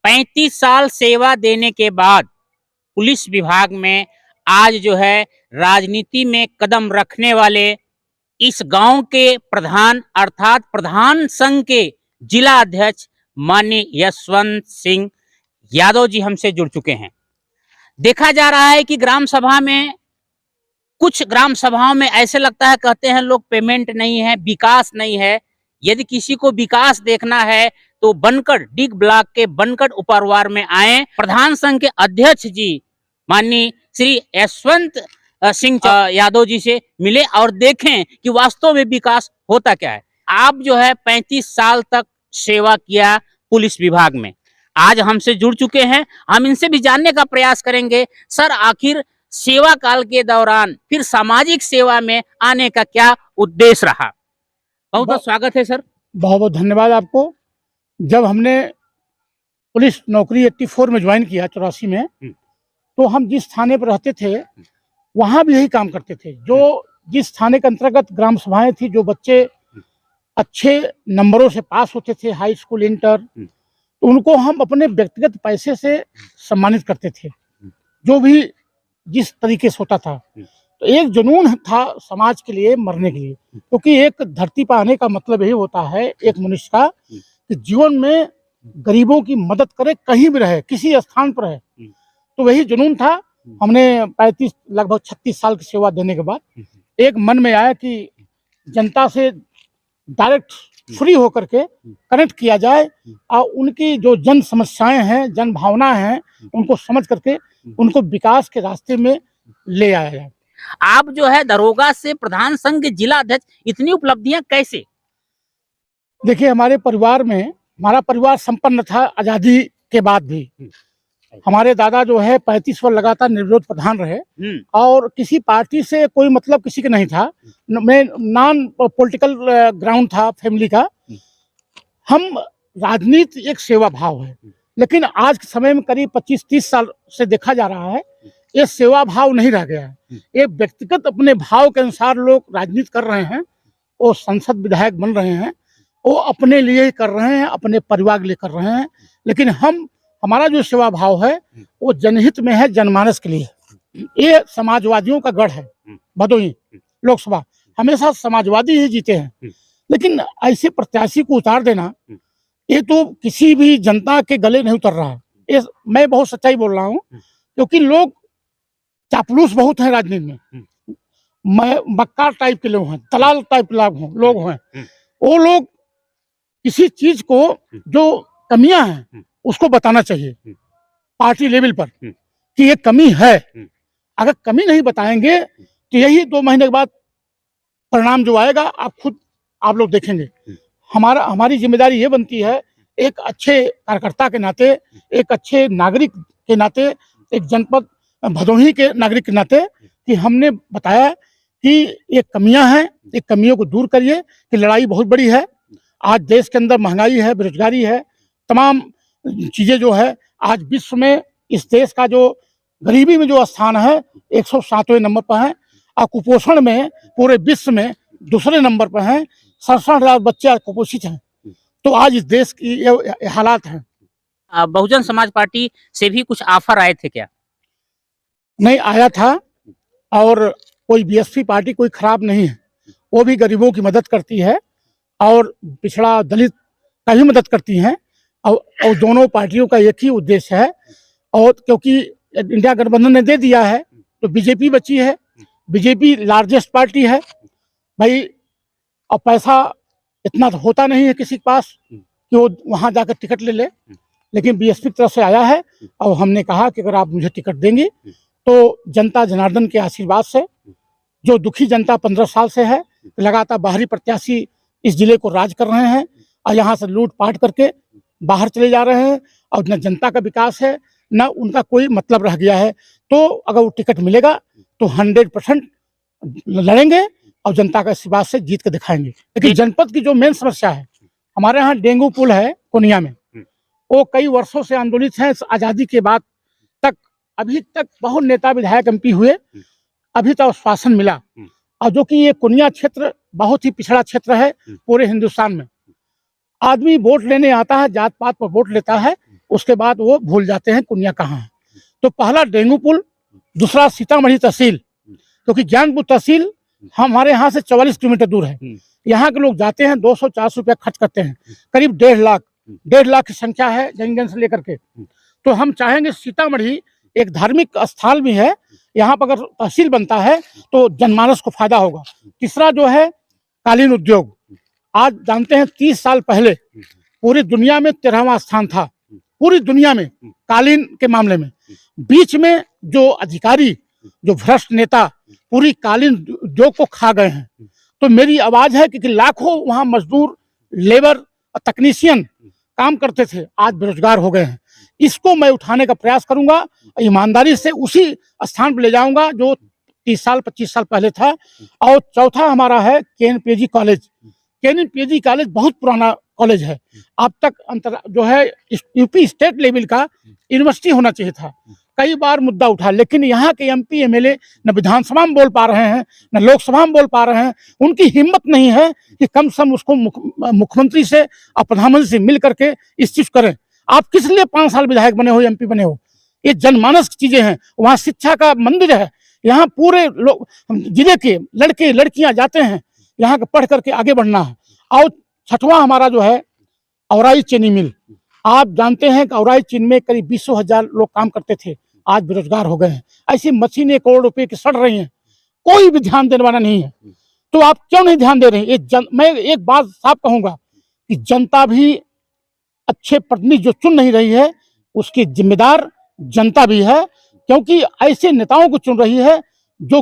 35 साल सेवा देने के बाद पुलिस विभाग में आज जो है राजनीति में कदम रखने वाले इस गांव के प्रधान अर्थात प्रधान संघ के जिला अध्यक्ष माननीय यशवंत सिंह यादव जी हमसे जुड़ चुके हैं। देखा जा रहा है कि ग्राम सभा में कुछ ग्राम सभाओं में ऐसे लगता है, कहते हैं लोग, पेमेंट नहीं है, विकास नहीं है। यदि किसी को विकास देखना है तो बनकड़ डिग ब्लॉक के बनकड़ उपरवार में आए, प्रधान संघ के अध्यक्ष जी माननीय श्री यशवंत सिंह यादव जी से मिले और देखें कि वास्तव में विकास होता क्या है। आप जो है 35 साल तक सेवा किया पुलिस विभाग में, आज हमसे जुड़ चुके हैं। हम इनसे भी जानने का प्रयास करेंगे, सर आखिर सेवा काल के दौरान फिर सामाजिक सेवा में आने का क्या उद्देश्य रहा। बहुत बहुत स्वागत है सर। बहुत बहुत धन्यवाद आपको। जब हमने पुलिस नौकरी 84 में ज्वाइन किया, 84 में, तो हम जिस थाने पर रहते थे वहाँ भी यही काम करते थे। जो जिस थाने के अंतर्गत ग्राम सभाएं थी, जो बच्चे अच्छे नंबरों से पास होते थे, हाई स्कूल, इंटर, तो उनको हम अपने व्यक्तिगत पैसे से सम्मानित करते थे, जो भी जिस तरीके से होता था। तो एक जुनून था समाज के लिए, मरने के लिए, क्योंकि एक धरती पर आने का मतलब यही होता है एक मनुष्य का कि जीवन में गरीबों की मदद करे, कहीं भी रहे, किसी स्थान पर रहे। तो वही जुनून था। हमने 35 लगभग 36 साल की सेवा देने के बाद एक मन में आया कि जनता से डायरेक्ट फ्री होकर के कनेक्ट किया जाए और उनकी जो जन समस्याएं हैं, जन भावना हैं, उनको समझ करके उनको विकास के रास्ते में ले आया जाए। आप जो है दरोगा से प्रधान संघ के जिला अध्यक्ष, इतनी उपलब्धियां कैसे? देखिए, हमारे परिवार में, हमारा परिवार संपन्न था आजादी के बाद भी। हमारे दादा जो है 35 वर्ष लगातार निर्विरोध प्रधान रहे और किसी पार्टी से कोई मतलब किसी का नहीं था। मैं नॉन पॉलिटिकल ग्राउंड था फैमिली का। हम राजनीति एक सेवा भाव है, लेकिन आज के समय में करीब 25-30 साल से देखा जा रहा है ये सेवा भाव नहीं रह गया है। ये व्यक्तिगत अपने भाव के अनुसार लोग राजनीति कर रहे हैं, वो संसद विधायक बन रहे हैं, वो अपने लिए ही कर रहे हैं, अपने परिवार के लिए कर रहे हैं। लेकिन हमारा जो सेवा भाव है वो जनहित में है, जनमानस के लिए। ये समाजवादियों का गढ़ है भदोही लोकसभा, हमेशा समाजवादी ही जीते हैं। लेकिन ऐसे प्रत्याशी को उतार देना, ये तो किसी भी जनता के गले नहीं उतर रहा है। ये मैं बहुत सच्चाई बोल रहा हूँ, क्योंकि लोग चापलूस बहुत हैं राजनीति में। मक्कार टाइप के लोग हैं, दलाल टाइप लोग हैं। वो लोग किसी चीज को जो कमियां हैं उसको बताना चाहिए पार्टी लेवल पर कि ये कमी है। अगर कमी नहीं बताएंगे तो यही 2 महीने के बाद परिणाम जो आएगा आप लोग देखेंगे। हमारी जिम्मेदारी ये बनती है, एक अच्छे कार्यकर्ता के नाते, एक अच्छे नागरिक के नाते, एक जनपद भदोही के नागरिक के नाते, कि हमने बताया कि ये कमियां हैं, ये कमियों को दूर करिए। कि लड़ाई बहुत बड़ी है। आज देश के अंदर महंगाई है, बेरोजगारी है, तमाम चीजें जो है। आज विश्व में इस देश का जो गरीबी में जो स्थान है 107वें नंबर पर है, और कुपोषण में पूरे विश्व में दूसरे नंबर पर है। 67,000 बच्चे आज कुपोषित हैं। तो आज इस देश की ये हालात हैं। बहुजन समाज पार्टी से भी कुछ ऑफर आए थे क्या? नहीं आया था, और कोई बीएसपी पार्टी कोई खराब नहीं है, वो भी गरीबों की मदद करती है और पिछड़ा दलित का भी मदद करती हैं। और दोनों पार्टियों का एक ही उद्देश्य है। और क्योंकि इंडिया गठबंधन ने दे दिया है तो बीजेपी बची है। बीजेपी लार्जेस्ट पार्टी है भाई, और पैसा इतना तो होता नहीं है किसी के पास कि वो वहां जाकर टिकट ले ले। लेकिन बीएसपी की तरफ से आया है और हमने कहा कि अगर आप मुझे टिकट देंगे तो जनता जनार्दन के आशीर्वाद से, जो दुखी जनता 15 साल से है, लगातार बाहरी प्रत्याशी इस जिले को राज कर रहे हैं और यहाँ से लूट पाट करके बाहर चले जा रहे हैं, और न जनता का विकास है, न उनका कोई मतलब रह गया है। तो अगर वो टिकट मिलेगा तो 100% लड़ेंगे और जनता का आशीर्वाद से जीत के दिखाएंगे। लेकिन जनपद की जो मेन समस्या है, हमारे यहाँ डेंगू पुल है कोनिया में, वो कई वर्षों से आंदोलित है। आजादी के बाद तक अभी तक बहुत नेता विधायक एमपी हुए, अभी तक आश्वासन मिला। और जो कि ये कोनिया क्षेत्र बहुत ही पिछड़ा क्षेत्र है पूरे हिंदुस्तान में। आदमी वोट लेने आता है, जात पात पर वोट लेता है, उसके बाद वो भूल जाते हैं कुनिया कहाँ है। तो पहला डेंगू पुल, दूसरा सीतामढ़ी तहसील, क्योंकि ज्ञानपुर तहसील हमारे यहाँ से 44 किलोमीटर दूर है। यहाँ के लोग जाते हैं, 200-400 रुपया खर्च करते हैं, करीब 1.5 लाख की संख्या है जनगण से लेकर के। तो हम चाहेंगे सीतामढ़ी एक धार्मिक स्थल भी है, यहाँ पर अगर तहसील बनता है तो जनमानस को फायदा होगा। तीसरा जो है कालीन उद्योग, आज जानते हैं 30 साल पहले पूरी दुनिया में 13वां स्थान था, पूरी दुनिया में कालीन के मामले में। बीच में जो अधिकारी, जो भ्रष्ट नेता पूरी कालीन उद्योग को खा गए हैं। तो मेरी आवाज है कि लाखों वहाँ मजदूर, लेबर और तकनीशियन काम करते थे, आज बेरोजगार हो गए हैं। इसको मैं उठाने का प्रयास करूंगा, ईमानदारी से उसी स्थान पर ले जाऊंगा जो 30 साल 25 साल पहले था। और चौथा हमारा है केएनपीजी कॉलेज। केएनपीजी कॉलेज बहुत पुराना कॉलेज है, अब तक जो है यूपी स्टेट लेवल का यूनिवर्सिटी होना चाहिए था। कई बार मुद्दा उठा, लेकिन यहाँ के एमपी एमएलए न विधानसभा में बोल पा रहे हैं, न लोकसभा में बोल पा रहे हैं। उनकी हिम्मत नहीं है कि कम से कम उसको मुख्यमंत्री से और प्रधानमंत्री से मिल करके इस चीज करें। आप किस लिए 5 साल विधायक बने हो, एमपी बने हो? ये जनमानस की चीजें हैं। वहाँ शिक्षा का मंदिर है, यहाँ पूरे लोग जिले के लड़के लड़कियां जाते हैं, यहाँ के पढ़ करके आगे बढ़ना है। और छठवां हमारा जो है औराई चीनी मिल। आप जानते हैं कि औराई चीनी में करीब 20,000 लोग काम करते थे, आज बेरोजगार हो गए हैं। ऐसी मशीनें करोड़ रुपए की सड़ रही हैं, कोई भी ध्यान देने वाला नहीं है। तो आप क्यों नहीं ध्यान दे रहे हैं? मैं एक बात साफ कहूंगा कि जनता भी अच्छे प्रतिनिधि जो चुन नहीं रही है, उसकी जिम्मेदार जनता भी है, क्योंकि ऐसे नेताओं को चुन रही है जो